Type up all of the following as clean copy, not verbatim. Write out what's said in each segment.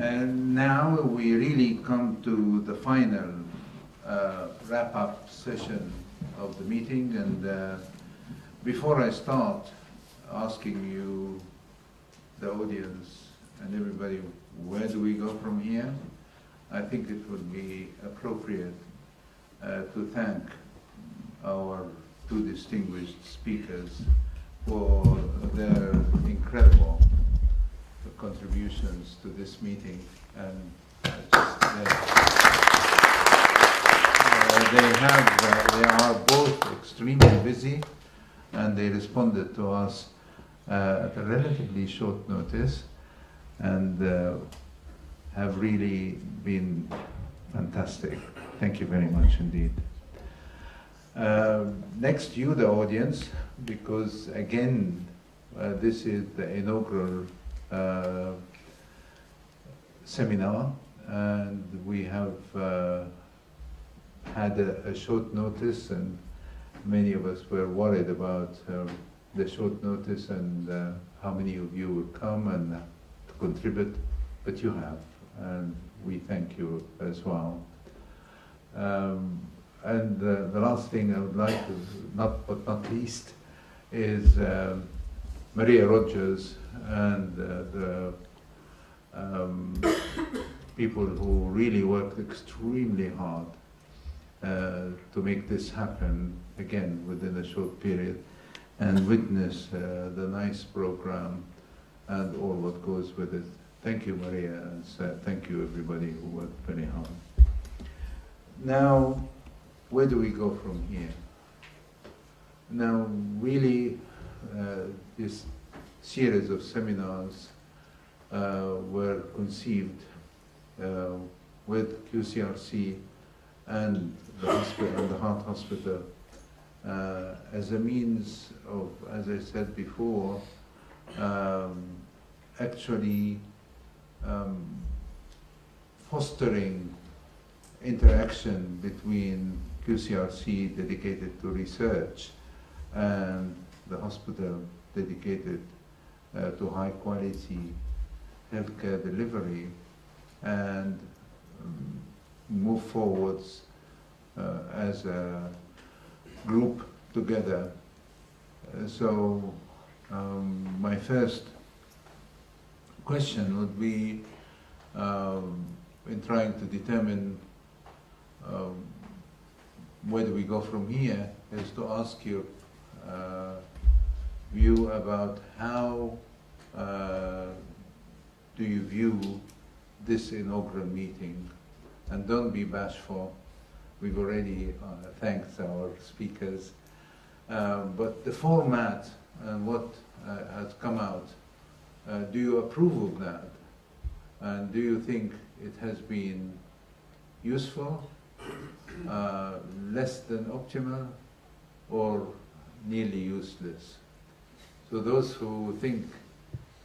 And now we really come to the final wrap-up session of the meeting. And before I start asking you, the audience and everybody, where do we go from here? I think it would be appropriate to thank our two distinguished speakers for their incredible contributions to this meeting. And they are both extremely busy, and they responded to us at a relatively short notice, and have really been fantastic. Thank you very much indeed. Next, you, the audience, because again, this is the inaugural seminar, and we have had a short notice, and many of us were worried about the short notice and how many of you would come and to contribute, but you have, and we thank you as well. And the last thing I would like to, not least, is Maria Rogers and the people who really worked extremely hard to make this happen, again, within a short period, and witness the nice program and all what goes with it. Thank you, Maria, and thank you, everybody who worked very hard. Now, where do we go from here? Now, really, this series of seminars were conceived with QCRC and the hospital and the Heart Hospital as a means of, as I said before, actually fostering interaction between QCRC dedicated to research and the hospital dedicated to high quality healthcare delivery, and move forwards as a group together. So my first question would be, in trying to determine where do we go from here, is to ask your view about how do you view this inaugural meeting. And don't be bashful, we've already thanked our speakers, but the format and what has come out, do you approve of that? And do you think it has been useful, less than optimal, or nearly useless? So those who think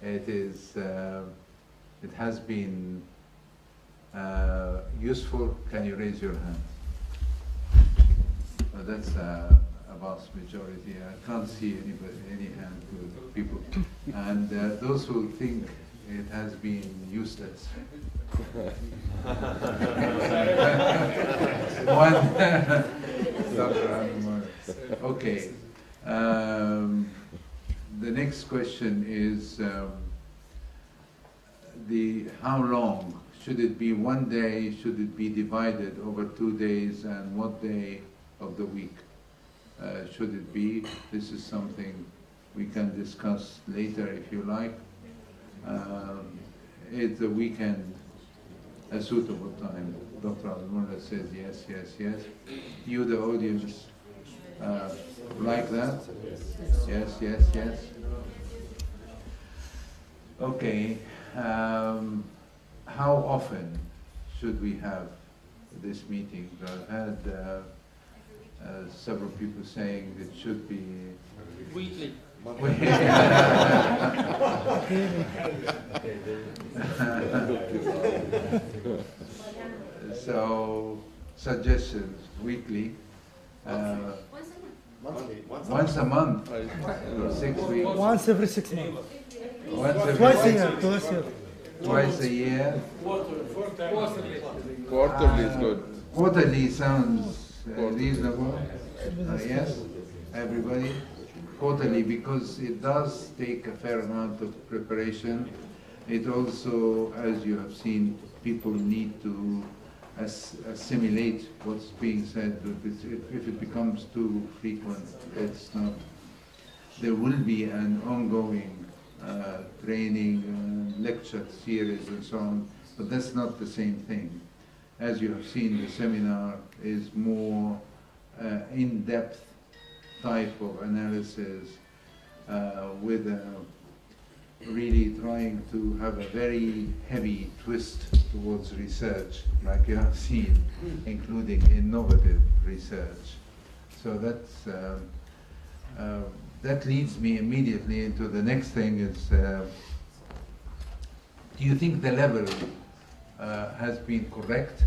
it is, it has been useful, can you raise your hand? That's a vast majority. I can't see any hand to people. And those who think it has been useless. One. Okay. The next question is how long? Should it be one day? Should it be divided over 2 days? And what day of the week should it be? This is something we can discuss later if you like. Is the weekend a suitable time? Dr. Al-Mullah says yes, yes, yes. You, the audience, like that? Yes, yes, yes. Okay. How often should we have this meeting? I've had several people saying it should be weekly. So, suggestions, weekly. Once a month. For 6 weeks. Once every 6 months. Once every Twice a year. Twice a year. Quarterly is good. Quarterly sounds reasonable. Yes, everybody. Quarterly, because it does take a fair amount of preparation. It also, as you have seen, people need to assimilate what's being said. If it becomes too frequent, it's not. There will be an ongoing training, lecture series and so on, but that's not the same thing. As you have seen, the seminar is more in-depth type of analysis with really trying to have a very heavy twist towards research, like you have seen, including innovative research. So that leads me immediately into the next thing is, do you think the level has been correct?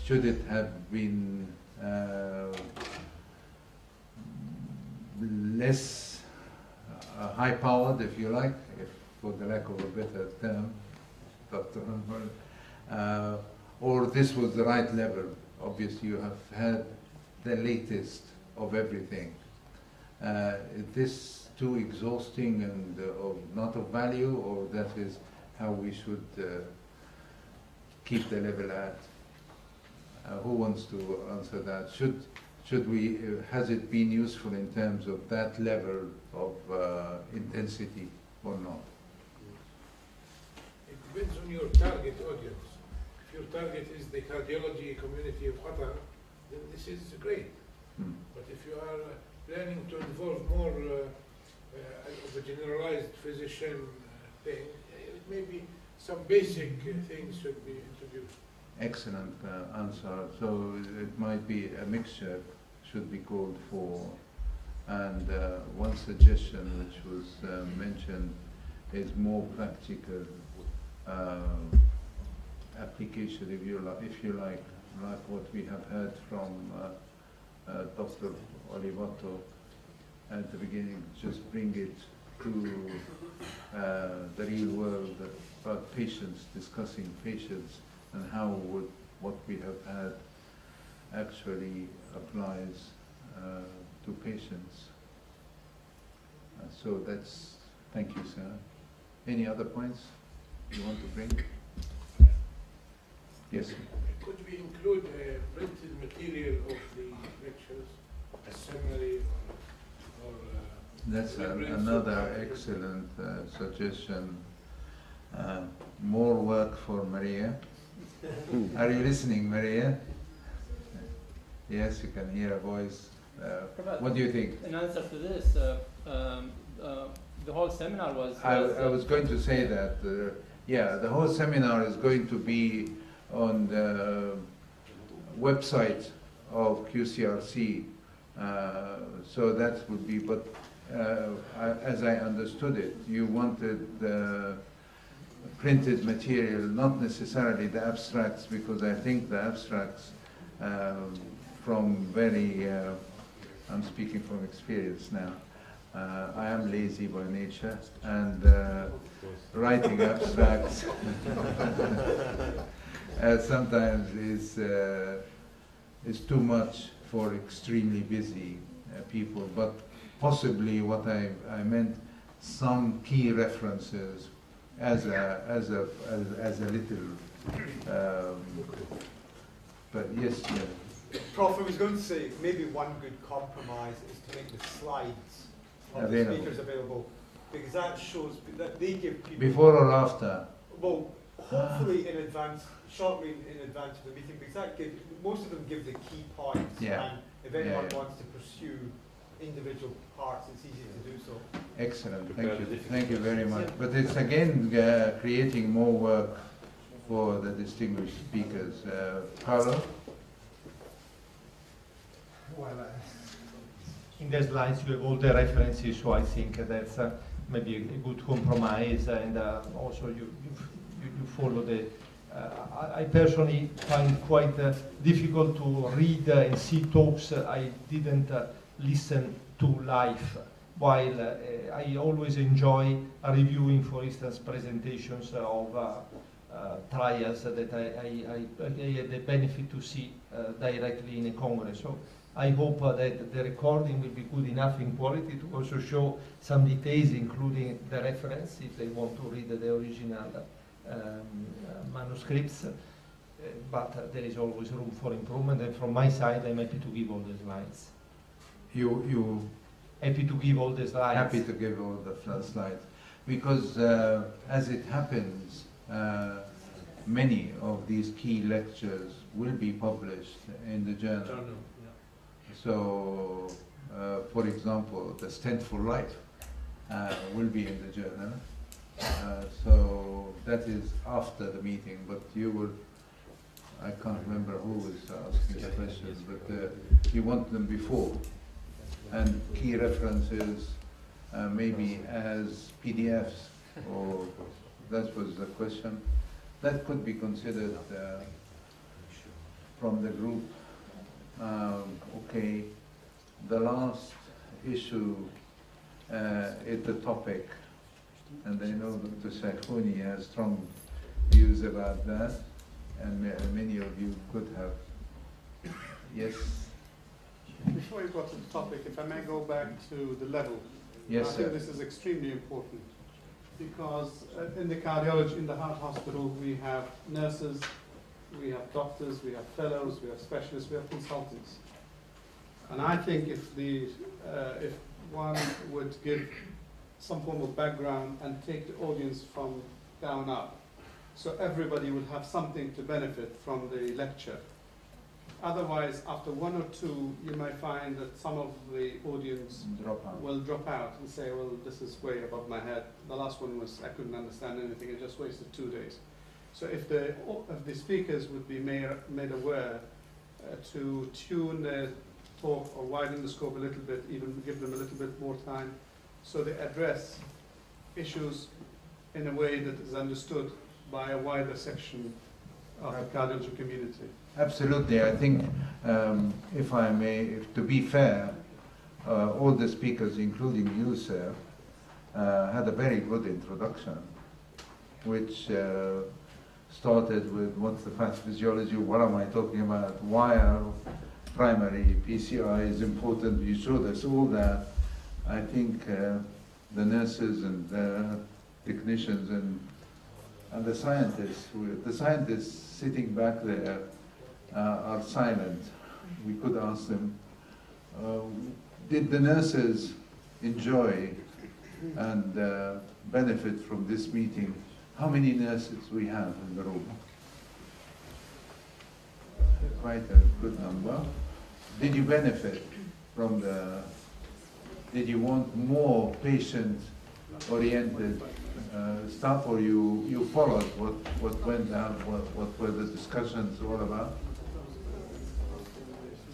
Should it have been less high-powered, if you like, for the lack of a better term, Dr. or this was the right level? Obviously, you have had the latest of everything. Is this too exhausting and not of value, or that is how we should keep the level at? Who wants to answer that? Should we? Has it been useful in terms of that level of intensity or not? It depends on your target audience. If your target is the cardiology community of Qatar, then this is great. But if you are planning to involve more of a generalized physician thing, maybe some basic things should be introduced. Excellent answer. So it might be a mixture should be called for. And one suggestion which was mentioned is more practical application, if you like what we have heard from Dr. Olivato at the beginning. Just bring it to the real world about patients, discussing patients and how what we have had actually applies to patients. So that's, thank you, sir. Any other points you want to bring? Yes. Could we include printed material of the lectures, a summary or that's another excellent suggestion. More work for Maria. Are you listening, Maria? Yes, you can hear a voice. What do you think? In answer to this, the whole seminar was... I was going to say that, yeah, the whole seminar is going to be on the website of QCRC. So that would be, but as I understood it, you wanted the printed material, not necessarily the abstracts, because I think the abstracts from very, I'm speaking from experience now, I am lazy by nature, and writing abstracts sometimes is too much for extremely busy people. But possibly what I meant, some key references as a little, but yes. Prof, I was going to say maybe one good compromise is to make the slides of the speakers available, because that shows that they give people... Before or after? Well, hopefully in advance, shortly in advance of the meeting, because that gives, most of them give the key points, and if anyone wants to pursue individual parts, it's easy to do so. Excellent, thank you very much. But it's again creating more work for the distinguished speakers. Carlo? Well, in the slides you have all the references, so I think that's maybe a good compromise, and also you follow the... I personally find quite difficult to read and see talks I didn't listen to live, while I always enjoy reviewing, for instance, presentations of trials that I had the benefit to see directly in a congress. So I hope that the recording will be good enough in quality to also show some details, including the reference, if they want to read the original manuscripts. But there is always room for improvement, and from my side, I'm happy to give all the slides. You happy to give all the slides. Happy to give all the slides, because as it happens, many of these key lectures will be published in the journal. So, for example, the Stent for Life will be in the journal. So that is after the meeting, but you will. I can't remember who was asking the questions, but you want them before. And key references, maybe as PDFs, or that was the question. That could be considered from the group. Okay, the last issue is the topic, and I know Dr. Shaikhuni has strong views about that, and many of you could have. Yes? Before you go to the topic, if I may go back to the level. Yes, I think this is extremely important, because in the cardiology, in the heart hospital, we have nurses, we have doctors, we have fellows, we have specialists, we have consultants. And I think if one would give some form of background and take the audience from down up, so everybody would have something to benefit from the lecture. Otherwise, after one or two, you might find that some of the audience will drop out and say, well, this is way above my head. The last one was, I couldn't understand anything, I just wasted 2 days. So if the speakers would be made aware to tune their talk or widen the scope a little bit, even give them a little bit more time, so they address issues in a way that is understood by a wider section of the cardiology community. Absolutely. I think, if I may, to be fair, all the speakers, including you, sir, had a very good introduction, which started with what's the pathophysiology, what am I talking about, why are primary PCI is important. You showed us all that. I think the nurses and the technicians and the scientists sitting back there are silent. We could ask them, did the nurses enjoy and benefit from this meeting? How many nurses we have in the room? Quite a good number. Did you benefit from did you want more patient-oriented stuff, or you followed what went down, what were the discussions all about?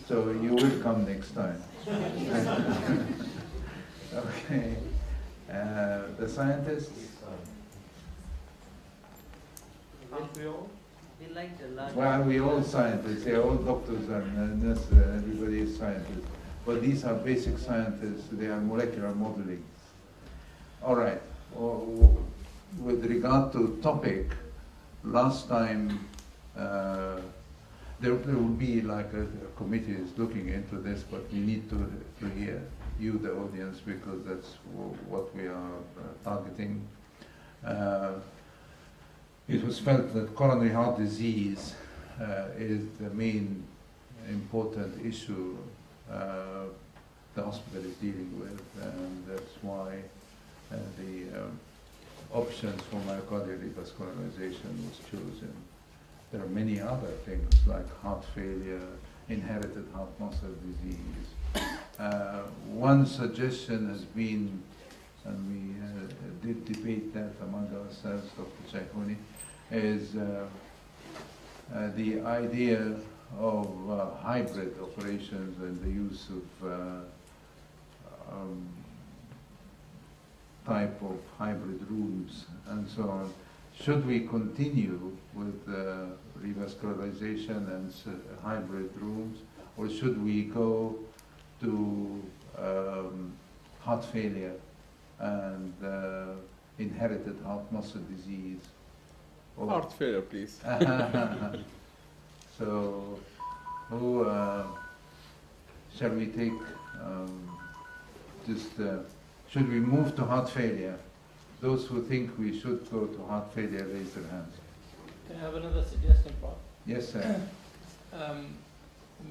So you will come next time. Okay. The scientists? Well, we all scientists. They're all doctors and nurses. Everybody is scientists. But these are basic scientists. They are molecular modeling. All right. With regard to topic, last time there will be like a committee is looking into this, but we need to hear you, the audience, because that's what we are targeting. It was felt that coronary heart disease is the main important issue the hospital is dealing with, and that's why the options for myocardial revascularization was chosen. There are many other things like heart failure, inherited heart muscle disease. One suggestion has been, and we did debate that among ourselves, Dr. Shaikhuni, is the idea of hybrid operations and the use of type of hybrid rooms and so on. Should we continue with revascularization and hybrid rooms, or should we go to heart failure and inherited heart muscle disease. Heart failure, please. So, who shall we take? Should we move to heart failure? Those who think we should go to heart failure, raise their hands. Can I have another suggestion, Prof? Yes, sir.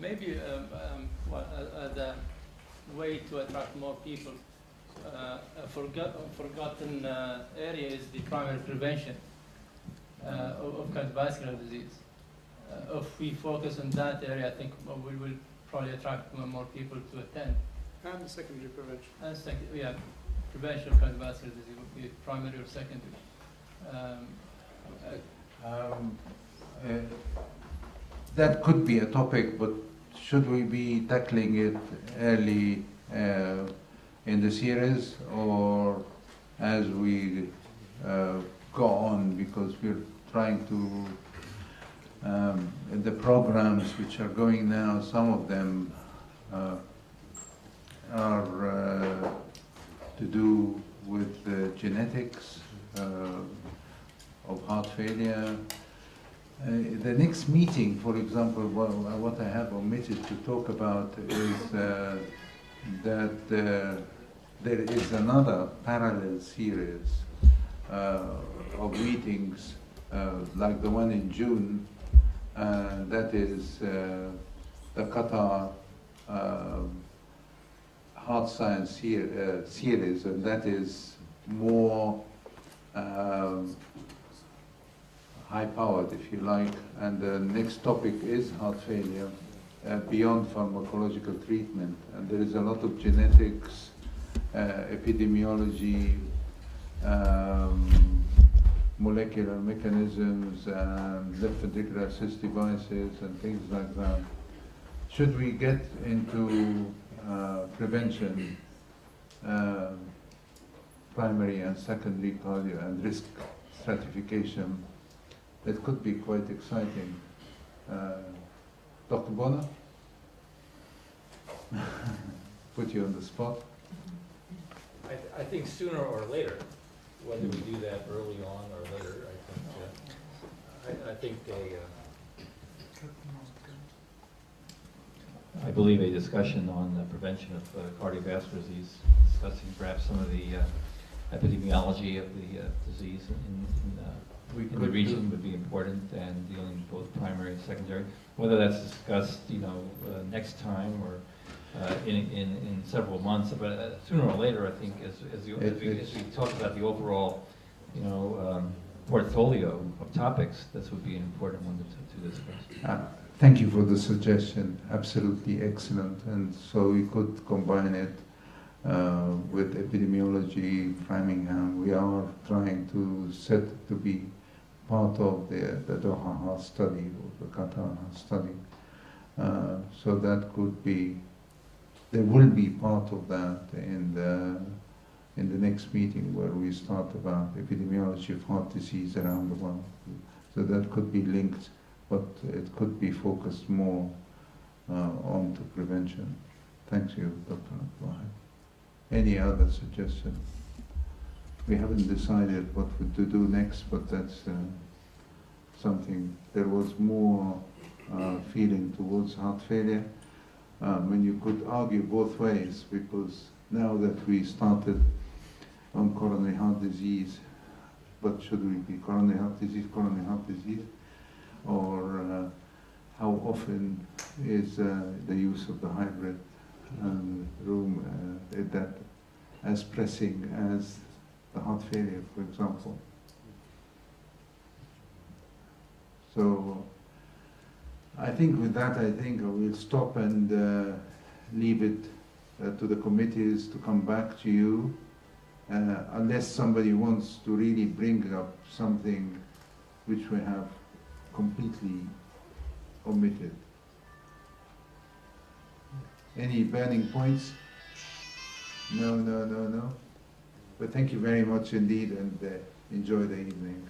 Maybe as a way to attract more people, a forgotten area is the primary prevention of cardiovascular disease. If we focus on that area, I think we will probably attract more people to attend. And secondary prevention. And prevention of cardiovascular disease would be primary or secondary. That could be a topic, but should we be tackling it early in the series, or as we go on, because we're trying to, the programs which are going now, some of them are to do with genetics of heart failure. The next meeting, for example, what I have omitted to talk about is that there is another parallel series of meetings like the one in June, that is the Qatar Heart Science series, and that is more high-powered, if you like, and the next topic is heart failure beyond pharmacological treatment, and there is a lot of genetics, epidemiology, molecular mechanisms, and left ventricular assist devices, and things like that. Should we get into prevention, primary and secondary cardio, and risk stratification, that could be quite exciting. Dr. Bona? Put you on the spot. I think sooner or later, whether we do that early on or later, I think I believe a discussion on the prevention of cardiovascular disease, discussing perhaps some of the epidemiology of the disease in the region would be important, and dealing with both primary and secondary. Whether that's discussed, next time or in several months, but sooner or later, I think, as we talk about the overall, portfolio of topics, this would be an important one to discuss. Thank you for the suggestion. Absolutely excellent. And so we could combine it with epidemiology, Framingham. We are trying to set to be part of the Doha Heart Study, or the Qatar Heart Study. So that could be, there will be part of that in the next meeting, where we start about epidemiology of heart disease around the world. So that could be linked, but it could be focused more on to prevention. Thank you, Dr. Abdullah. Any other suggestion? We haven't decided what to do next, but that's something. There was more feeling towards heart failure, when you could argue both ways, because now that we started on coronary heart disease, but should we be coronary heart disease, or how often is the use of the hybrid room that as pressing as the heart failure, for example. So I think with that, I think I will stop and leave it to the committees to come back to you, unless somebody wants to really bring up something which we have completely omitted. Any burning points? No. But thank you very much indeed, and enjoy the evening.